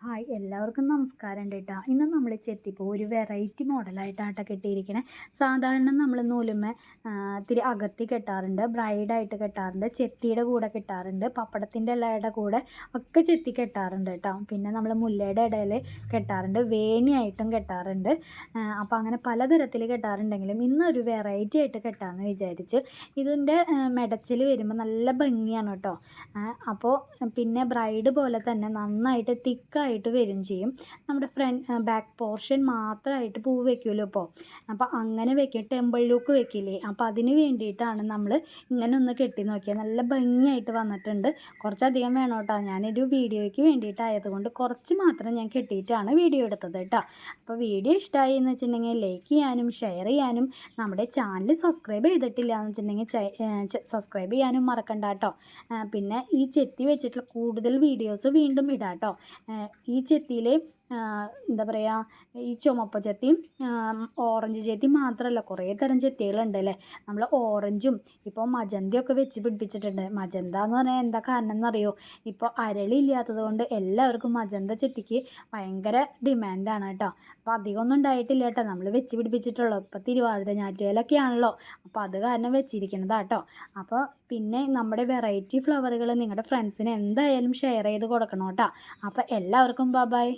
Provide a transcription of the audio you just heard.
Hi എല്ലാവർക്കും നമസ്കാരം കേട്ടോ. ഇന്ന് നമ്മൾ ചെത്തിപ്പൂ ഒരു വെറൈറ്റി മോഡലായിട്ടാണ് കെട്ടിയിരിക്കണേ. സാധാരണ നമ്മൾ നൂലുമ്മേ ഇത്തിരി അകത്തി കെട്ടാറുണ്ട്, ബ്രൈഡായിട്ട് കെട്ടാറുണ്ട്, ചെത്തിയുടെ കൂടെ കെട്ടാറുണ്ട്, പപ്പടത്തിൻ്റെ ഇലയുടെ കൂടെ ഒക്കെ ചെത്തി കെട്ടാറുണ്ട് കേട്ടോ. പിന്നെ നമ്മൾ മുല്ലയുടെ ഇടയിൽ കെട്ടാറുണ്ട്, വേണിയായിട്ടും കെട്ടാറുണ്ട്. അപ്പോൾ അങ്ങനെ പലതരത്തിൽ കെട്ടാറുണ്ടെങ്കിലും ഇന്നൊരു വെറൈറ്റി ആയിട്ട് കെട്ടാമെന്ന് വിചാരിച്ച്. ഇതിൻ്റെ മെടച്ചിൽ വരുമ്പോൾ നല്ല ഭംഗിയാണ് കേട്ടോ. അപ്പോൾ പിന്നെ ബ്രൈഡ് പോലെ തന്നെ നന്നായിട്ട് തിക്കായിട്ട് വരും ചെയ്യും. നമ്മുടെ ബാക്ക് പോർഷൻ മാത്രമായിട്ട് പൂ വെക്കുമല്ലോ ഇപ്പോൾ. അപ്പോൾ അങ്ങനെ വെക്കും, ടെമ്പിൾ ലുക്ക് വെക്കില്ലേ. അപ്പോൾ അതിന് വേണ്ടിയിട്ടാണ് നമ്മൾ ഇങ്ങനെ ഒന്ന് കെട്ടി നോക്കിയത്. നല്ല ഭംഗിയായിട്ട് വന്നിട്ടുണ്ട്. കുറച്ചധികം വേണം കേട്ടോ. ഞാനൊരു വീഡിയോയ്ക്ക് വേണ്ടിയിട്ടായതുകൊണ്ട് കുറച്ച് മാത്രം ഞാൻ കെട്ടിയിട്ടാണ് വീഡിയോ എടുത്തത് കേട്ടോ. അപ്പോൾ വീഡിയോ ഇഷ്ടമായി എന്ന് വെച്ചിട്ടുണ്ടെങ്കിൽ ലൈക്ക് ചെയ്യാനും ഷെയർ ചെയ്യാനും, നമ്മുടെ ചാനൽ സബ്സ്ക്രൈബ് ചെയ്തിട്ടില്ല എന്ന് വെച്ചിട്ടുണ്ടെങ്കിൽ സബ്സ്ക്രൈബ് ചെയ്യാനും മറക്കണ്ട കേട്ടോ. പിന്നെ ഈ ചെത്തി വെച്ചിട്ടുള്ള കൂടുതൽ വീഡിയോസ് വീണ്ടും ഇടാം കേട്ടോ. ഈ ചെത്തിയിൽ എന്താ പറയുക, ഈ ചുമപ്പ് ചെത്തിയും ഓറഞ്ച് ചെത്തി മാത്രമല്ല, കുറേ തരം ചെത്തികളുണ്ട് അല്ലേ. നമ്മൾ ഓറഞ്ചും ഇപ്പോൾ മജന്തയൊക്കെ വെച്ച് പിടിപ്പിച്ചിട്ടുണ്ട്. മജന്ത എന്ന് പറഞ്ഞാൽ എന്താ കാരണം എന്നറിയോ? ഇപ്പോൾ അരളില്ലാത്തത് കൊണ്ട് എല്ലാവർക്കും മജന്ത ചെത്തിക്ക് ഭയങ്കര ഡിമാൻഡാണ് കേട്ടോ. അപ്പോൾ അധികമൊന്നും ഉണ്ടായിട്ടില്ല കേട്ടോ, നമ്മൾ വെച്ച് പിടിപ്പിച്ചിട്ടുള്ളൂ. ഇപ്പോൾ തിരുവാതിര ഞാറ്റുവേലൊക്കെ ആണല്ലോ, അപ്പോൾ അത് കാരണം വെച്ചിരിക്കുന്നതാണ് കേട്ടോ. അപ്പോൾ പിന്നെ നമ്മുടെ വെറൈറ്റി ഫ്ലവറുകൾ നിങ്ങളുടെ ഫ്രണ്ട്സിന് എന്തായാലും ഷെയർ ചെയ്ത് കൊടുക്കണം കേട്ടോ. അപ്പോൾ എല്ലാവർക്കും ബൈ.